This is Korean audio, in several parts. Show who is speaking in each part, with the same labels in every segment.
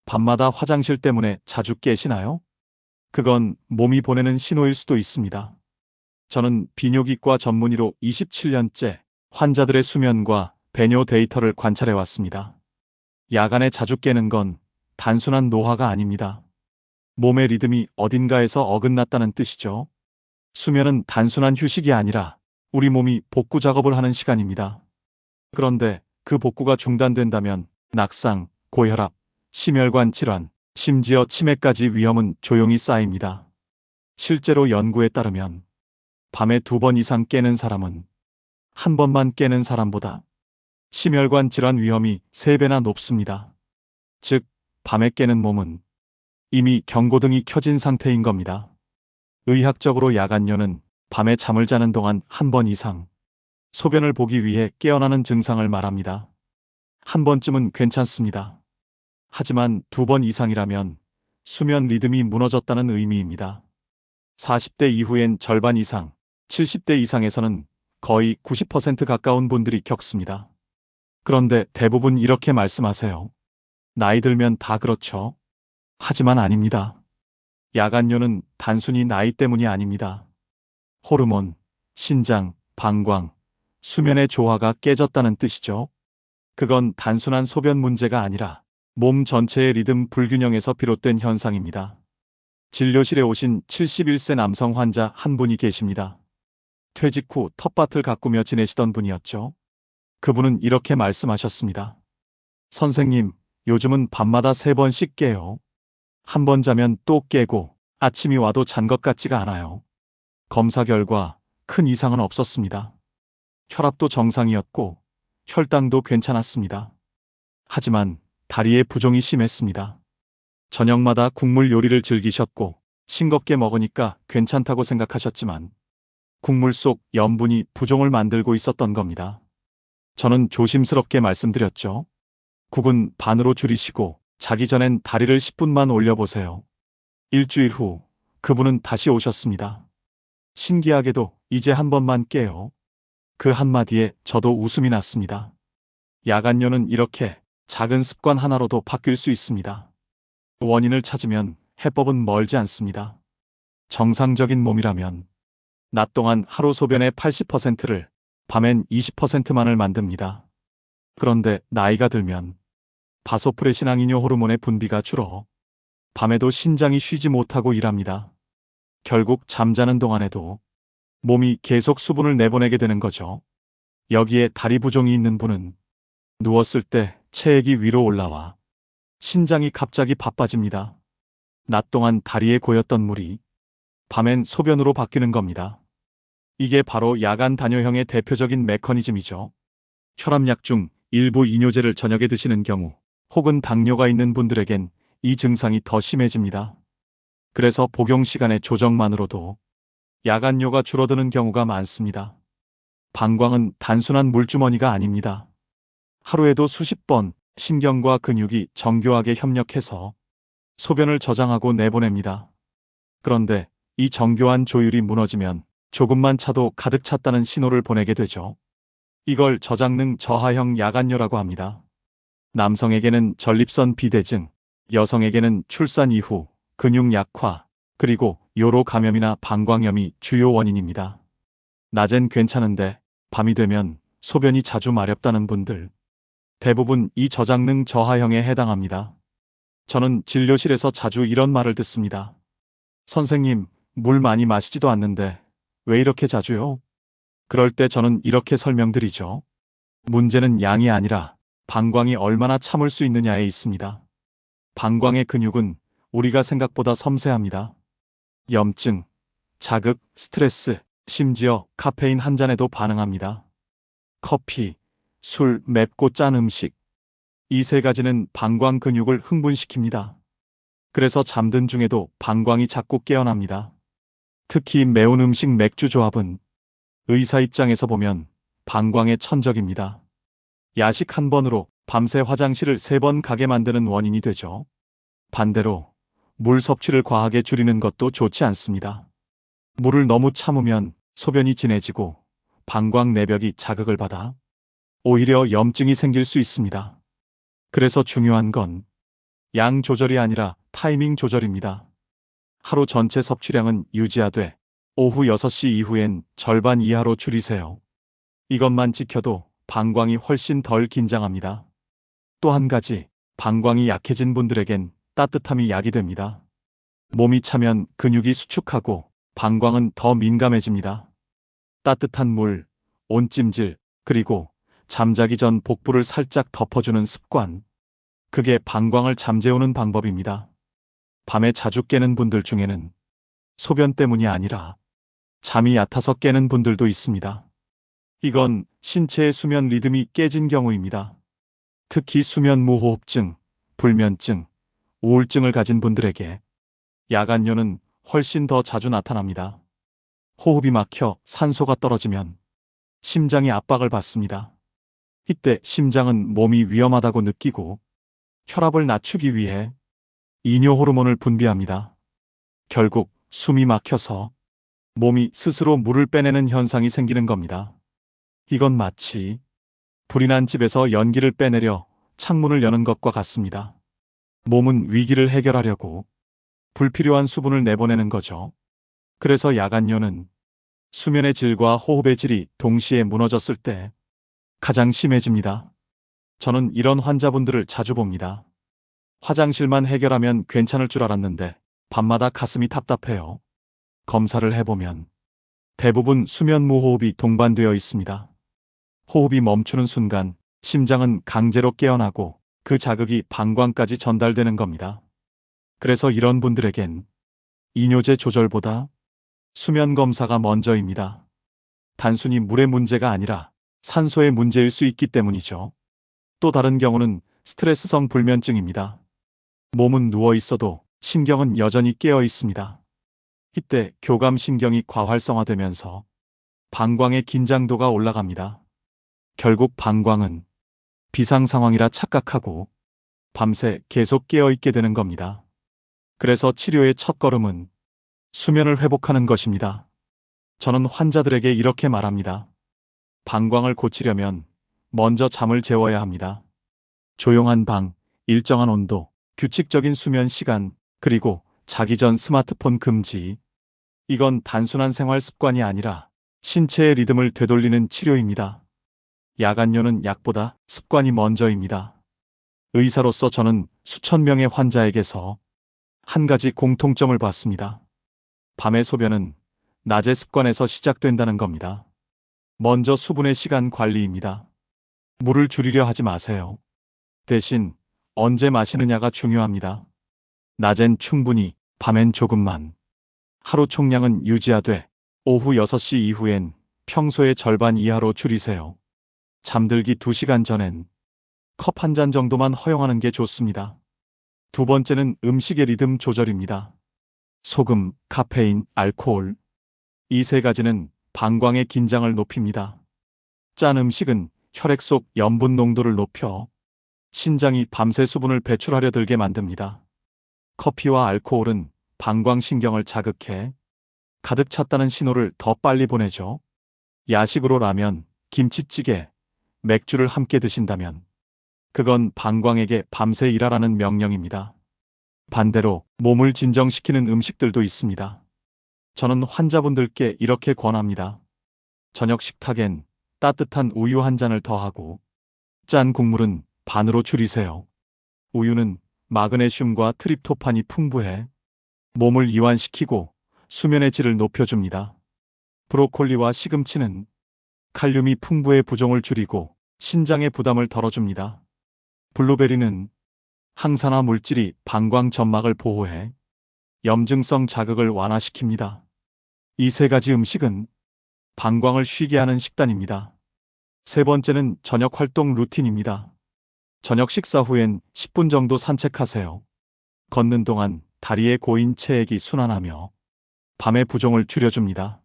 Speaker 1: 밤마다 화장실 때문에 자주 깨시나요? 그건 몸이 보내는 신호일 수도 있습니다. 저는 비뇨기과 전문의로 27년째 환자들의 수면과 배뇨 데이터를 관찰해 왔습니다. 야간에 자주 깨는 건 단순한 노화가 아닙니다. 몸의 리듬이 어딘가에서 어긋났다는 뜻이죠. 수면은 단순한 휴식이 아니라 우리 몸이 복구 작업을 하는 시간입니다. 그런데 그 복구가 중단된다면 낙상, 고혈압, 심혈관 질환, 심지어 치매까지 위험은 조용히 쌓입니다. 실제로 연구에 따르면 밤에 2번 이상 깨는 사람은 한 번만 깨는 사람보다 심혈관 질환 위험이 3배나 높습니다. 즉, 밤에 깨는 몸은 이미 경고등이 켜진 상태인 겁니다. 의학적으로 야간뇨는 밤에 잠을 자는 동안 한 번 이상 소변을 보기 위해 깨어나는 증상을 말합니다. 한 번쯤은 괜찮습니다. 하지만 2번 이상이라면 수면 리듬이 무너졌다는 의미입니다. 40대 이후엔 절반 이상, 70대 이상에서는 거의 90% 가까운 분들이 겪습니다. 그런데 대부분 이렇게 말씀하세요. 나이 들면 다 그렇죠. 하지만 아닙니다. 야간뇨는 단순히 나이 때문이 아닙니다. 호르몬, 신장, 방광, 수면의 조화가 깨졌다는 뜻이죠. 그건 단순한 소변 문제가 아니라 몸 전체의 리듬 불균형에서 비롯된 현상입니다. 진료실에 오신 71세 남성 환자 한 분이 계십니다. 퇴직 후 텃밭을 가꾸며 지내시던 분이었죠. 그분은 이렇게 말씀하셨습니다. 선생님, 요즘은 밤마다 3번씩 깨요. 한 번 자면 또 깨고 아침이 와도 잔 것 같지가 않아요. 검사 결과 큰 이상은 없었습니다. 혈압도 정상이었고 혈당도 괜찮았습니다. 하지만 다리에 부종이 심했습니다. 저녁마다 국물 요리를 즐기셨고 싱겁게 먹으니까 괜찮다고 생각하셨지만 국물 속 염분이 부종을 만들고 있었던 겁니다. 저는 조심스럽게 말씀드렸죠. 국은 반으로 줄이시고 자기 전엔 다리를 10분만 올려보세요. 일주일 후 그분은 다시 오셨습니다. 신기하게도 이제 한 번만 깨요. 그 한마디에 저도 웃음이 났습니다. 야간뇨는 이렇게 작은 습관 하나로도 바뀔 수 있습니다. 원인을 찾으면 해법은 멀지 않습니다. 정상적인 몸이라면 낮 동안 하루 소변의 80%를 밤엔 20%만을 만듭니다. 그런데 나이가 들면 바소프레신앙이뇨 호르몬의 분비가 줄어 밤에도 신장이 쉬지 못하고 일합니다. 결국 잠자는 동안에도 몸이 계속 수분을 내보내게 되는 거죠. 여기에 다리 부종이 있는 분은 누웠을 때 체액이 위로 올라와 신장이 갑자기 바빠집니다. 낮 동안 다리에 고였던 물이 밤엔 소변으로 바뀌는 겁니다. 이게 바로 야간 단뇨형의 대표적인 메커니즘이죠. 혈압약 중 일부 이뇨제를 저녁에 드시는 경우 혹은 당뇨가 있는 분들에겐 이 증상이 더 심해집니다. 그래서 복용 시간의 조정만으로도 야간뇨가 줄어드는 경우가 많습니다. 방광은 단순한 물주머니가 아닙니다. 하루에도 수십 번 신경과 근육이 정교하게 협력해서 소변을 저장하고 내보냅니다. 그런데 이 정교한 조율이 무너지면 조금만 차도 가득 찼다는 신호를 보내게 되죠. 이걸 저장능 저하형 야간뇨라고 합니다. 남성에게는 전립선 비대증, 여성에게는 출산 이후 근육 약화, 그리고 요로 감염이나 방광염이 주요 원인입니다. 낮엔 괜찮은데 밤이 되면 소변이 자주 마렵다는 분들, 대부분 이 저장능 저하형에 해당합니다. 저는 진료실에서 자주 이런 말을 듣습니다. 선생님, 물 많이 마시지도 않는데 왜 이렇게 자주요? 그럴 때 저는 이렇게 설명드리죠. 문제는 양이 아니라 방광이 얼마나 참을 수 있느냐에 있습니다. 방광의 근육은 우리가 생각보다 섬세합니다. 염증, 자극, 스트레스, 심지어 카페인 한 잔에도 반응합니다. 커피, 술, 맵고 짠 음식. 이 3가지는 방광 근육을 흥분시킵니다. 그래서 잠든 중에도 방광이 자꾸 깨어납니다. 특히 매운 음식 맥주 조합은 의사 입장에서 보면 방광의 천적입니다. 야식 한 번으로 밤새 화장실을 3번 가게 만드는 원인이 되죠. 반대로 물 섭취를 과하게 줄이는 것도 좋지 않습니다. 물을 너무 참으면 소변이 진해지고 방광 내벽이 자극을 받아 오히려 염증이 생길 수 있습니다. 그래서 중요한 건 양 조절이 아니라 타이밍 조절입니다. 하루 전체 섭취량은 유지하되 오후 6시 이후엔 절반 이하로 줄이세요. 이것만 지켜도 방광이 훨씬 덜 긴장합니다. 또 한 가지, 방광이 약해진 분들에겐 따뜻함이 약이 됩니다. 몸이 차면 근육이 수축하고 방광은 더 민감해집니다. 따뜻한 물, 온찜질, 그리고 잠자기 전 복부를 살짝 덮어주는 습관. 그게 방광을 잠재우는 방법입니다. 밤에 자주 깨는 분들 중에는 소변 때문이 아니라 잠이 얕아서 깨는 분들도 있습니다. 이건 신체의 수면 리듬이 깨진 경우입니다. 특히 수면 무호흡증, 불면증, 우울증을 가진 분들에게 야간뇨는 훨씬 더 자주 나타납니다. 호흡이 막혀 산소가 떨어지면 심장이 압박을 받습니다. 이때 심장은 몸이 위험하다고 느끼고 혈압을 낮추기 위해 이뇨 호르몬을 분비합니다. 결국 숨이 막혀서 몸이 스스로 물을 빼내는 현상이 생기는 겁니다. 이건 마치 불이 난 집에서 연기를 빼내려 창문을 여는 것과 같습니다. 몸은 위기를 해결하려고 불필요한 수분을 내보내는 거죠. 그래서 야간뇨는 수면의 질과 호흡의 질이 동시에 무너졌을 때 가장 심해집니다. 저는 이런 환자분들을 자주 봅니다. 화장실만 해결하면 괜찮을 줄 알았는데 밤마다 가슴이 답답해요. 검사를 해보면 대부분 수면 무호흡이 동반되어 있습니다. 호흡이 멈추는 순간 심장은 강제로 깨어나고 그 자극이 방광까지 전달되는 겁니다. 그래서 이런 분들에겐 이뇨제 조절보다 수면 검사가 먼저입니다. 단순히 물의 문제가 아니라 산소의 문제일 수 있기 때문이죠. 또 다른 경우는 스트레스성 불면증입니다. 몸은 누워 있어도 신경은 여전히 깨어 있습니다. 이때 교감신경이 과활성화되면서 방광의 긴장도가 올라갑니다. 결국 방광은 비상 상황이라 착각하고 밤새 계속 깨어 있게 되는 겁니다. 그래서 치료의 첫걸음은 수면을 회복하는 것입니다. 저는 환자들에게 이렇게 말합니다. 방광을 고치려면 먼저 잠을 재워야 합니다. 조용한 방, 일정한 온도, 규칙적인 수면 시간, 그리고 자기 전 스마트폰 금지. 이건 단순한 생활 습관이 아니라 신체의 리듬을 되돌리는 치료입니다. 야간뇨는 약보다 습관이 먼저입니다. 의사로서 저는 수천 명의 환자에게서 한 가지 공통점을 봤습니다. 밤의 소변은 낮의 습관에서 시작된다는 겁니다. 먼저 수분의 시간 관리입니다. 물을 줄이려 하지 마세요. 대신 언제 마시느냐가 중요합니다. 낮엔 충분히, 밤엔 조금만. 하루 총량은 유지하되 오후 6시 이후엔 평소의 절반 이하로 줄이세요. 잠들기 2시간 전엔 컵 한 잔 정도만 허용하는 게 좋습니다. 두 번째는 음식의 리듬 조절입니다. 소금, 카페인, 알코올. 이 세 가지는 방광의 긴장을 높입니다. 짠 음식은 혈액 속 염분 농도를 높여 신장이 밤새 수분을 배출하려 들게 만듭니다. 커피와 알코올은 방광신경을 자극해 가득 찼다는 신호를 더 빨리 보내죠. 야식으로 라면, 김치찌개, 맥주를 함께 드신다면 그건 방광에게 밤새 일하라는 명령입니다. 반대로 몸을 진정시키는 음식들도 있습니다. 저는 환자분들께 이렇게 권합니다. 저녁 식탁엔 따뜻한 우유 한 잔을 더하고 짠 국물은 반으로 줄이세요. 우유는 마그네슘과 트립토판이 풍부해 몸을 이완시키고 수면의 질을 높여줍니다. 브로콜리와 시금치는 칼륨이 풍부해 부종을 줄이고 신장의 부담을 덜어줍니다. 블루베리는 항산화 물질이 방광 점막을 보호해 염증성 자극을 완화시킵니다. 이 세 가지 음식은 방광을 쉬게 하는 식단입니다. 세 번째는 저녁 활동 루틴입니다. 저녁 식사 후엔 10분 정도 산책하세요. 걷는 동안 다리에 고인 체액이 순환하며 밤의 부종을 줄여줍니다.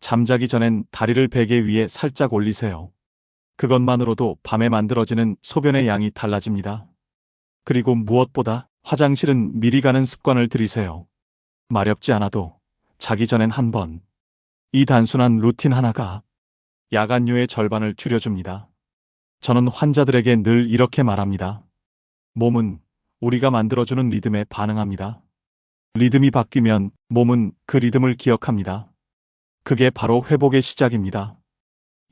Speaker 1: 잠자기 전엔 다리를 베개 위에 살짝 올리세요. 그것만으로도 밤에 만들어지는 소변의 양이 달라집니다. 그리고 무엇보다 화장실은 미리 가는 습관을 들이세요. 마렵지 않아도 자기 전엔 한 번. 이 단순한 루틴 하나가 야간뇨의 절반을 줄여줍니다. 저는 환자들에게 늘 이렇게 말합니다. 몸은 우리가 만들어주는 리듬에 반응합니다. 리듬이 바뀌면 몸은 그 리듬을 기억합니다. 그게 바로 회복의 시작입니다.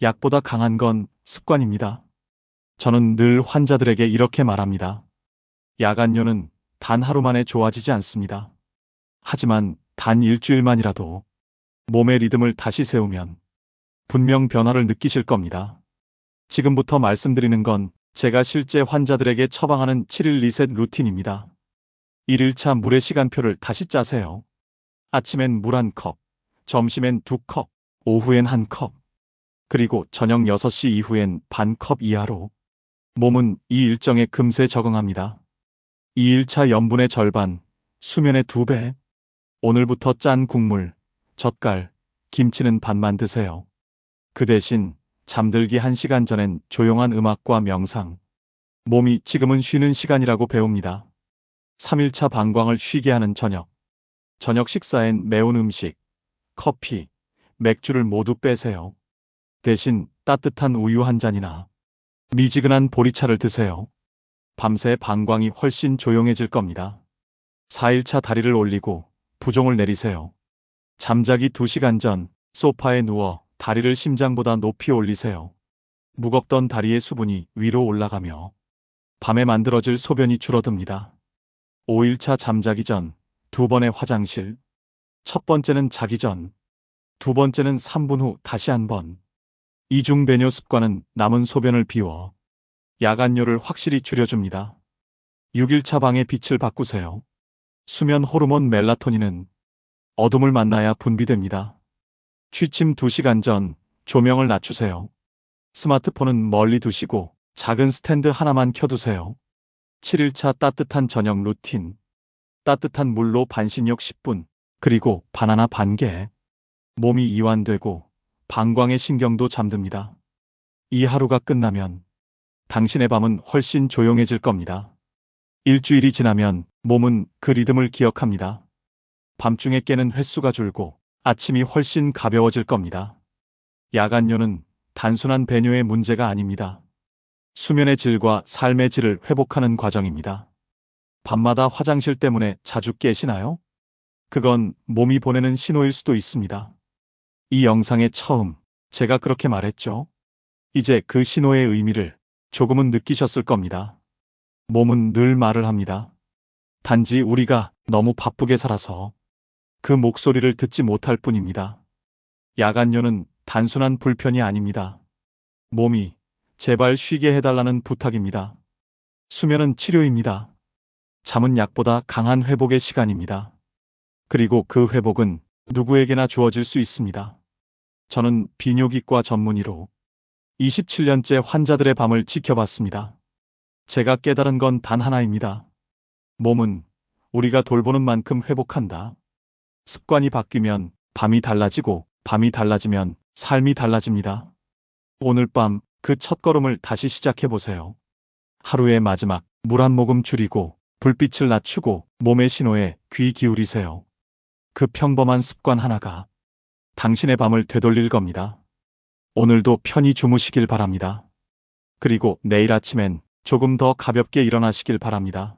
Speaker 1: 약보다 강한 건 습관입니다. 저는 늘 환자들에게 이렇게 말합니다. 약안료는 단 하루 만에 좋아지지 않습니다. 하지만 단 일주일만이라도 몸의 리듬을 다시 세우면 분명 변화를 느끼실 겁니다. 지금부터 말씀드리는 건 제가 실제 환자들에게 처방하는 7일 리셋 루틴입니다. 1일차 물의 시간표를 다시 짜세요. 아침엔 물 1컵, 점심엔 2컵, 오후엔 1컵, 그리고 저녁 6시 이후엔 반 컵 이하로. 몸은 이 일정에 금세 적응합니다. 2일차 염분의 절반, 수면의 2배. 오늘부터 짠 국물, 젓갈, 김치는 반만 드세요. 그 대신 잠들기 1시간 전엔 조용한 음악과 명상. 몸이 지금은 쉬는 시간이라고 배웁니다. 3일차 방광을 쉬게 하는 저녁. 저녁 식사엔 매운 음식, 커피, 맥주를 모두 빼세요. 대신 따뜻한 우유 한 잔이나 미지근한 보리차를 드세요. 밤새 방광이 훨씬 조용해질 겁니다. 4일차 다리를 올리고 부종을 내리세요. 잠자기 2시간 전 소파에 누워 다리를 심장보다 높이 올리세요. 무겁던 다리의 수분이 위로 올라가며 밤에 만들어질 소변이 줄어듭니다. 5일차 잠자기 전 2번의 화장실. 첫 번째는 자기 전, 두 번째는 3분 후 다시 한 번. 이중 배뇨 습관은 남은 소변을 비워 야간뇨를 확실히 줄여줍니다. 6일차 방의 빛을 바꾸세요. 수면 호르몬 멜라토닌은 어둠을 만나야 분비됩니다. 취침 2시간 전 조명을 낮추세요. 스마트폰은 멀리 두시고 작은 스탠드 하나만 켜두세요. 7일차 따뜻한 저녁 루틴. 따뜻한 물로 반신욕 10분, 그리고 바나나 반 개. 몸이 이완되고 방광의 신경도 잠듭니다. 이 하루가 끝나면 당신의 밤은 훨씬 조용해질 겁니다. 일주일이 지나면 몸은 그 리듬을 기억합니다. 밤중에 깨는 횟수가 줄고 아침이 훨씬 가벼워질 겁니다. 야간뇨는 단순한 배뇨의 문제가 아닙니다. 수면의 질과 삶의 질을 회복하는 과정입니다. 밤마다 화장실 때문에 자주 깨시나요? 그건 몸이 보내는 신호일 수도 있습니다. 이 영상의 처음 제가 그렇게 말했죠. 이제 그 신호의 의미를 조금은 느끼셨을 겁니다. 몸은 늘 말을 합니다. 단지 우리가 너무 바쁘게 살아서 그 목소리를 듣지 못할 뿐입니다. 야간뇨는 단순한 불편이 아닙니다. 몸이 제발 쉬게 해달라는 부탁입니다. 수면은 치료입니다. 잠은 약보다 강한 회복의 시간입니다. 그리고 그 회복은 누구에게나 주어질 수 있습니다. 저는 비뇨기과 전문의로 27년째 환자들의 밤을 지켜봤습니다. 제가 깨달은 건 단 하나입니다. 몸은 우리가 돌보는 만큼 회복한다. 습관이 바뀌면 밤이 달라지고 밤이 달라지면 삶이 달라집니다. 오늘 밤 그 첫걸음을 다시 시작해보세요. 하루의 마지막 물 한 모금 줄이고 불빛을 낮추고 몸의 신호에 귀 기울이세요. 그 평범한 습관 하나가 당신의 밤을 되돌릴 겁니다. 오늘도 편히 주무시길 바랍니다. 그리고 내일 아침엔 조금 더 가볍게 일어나시길 바랍니다.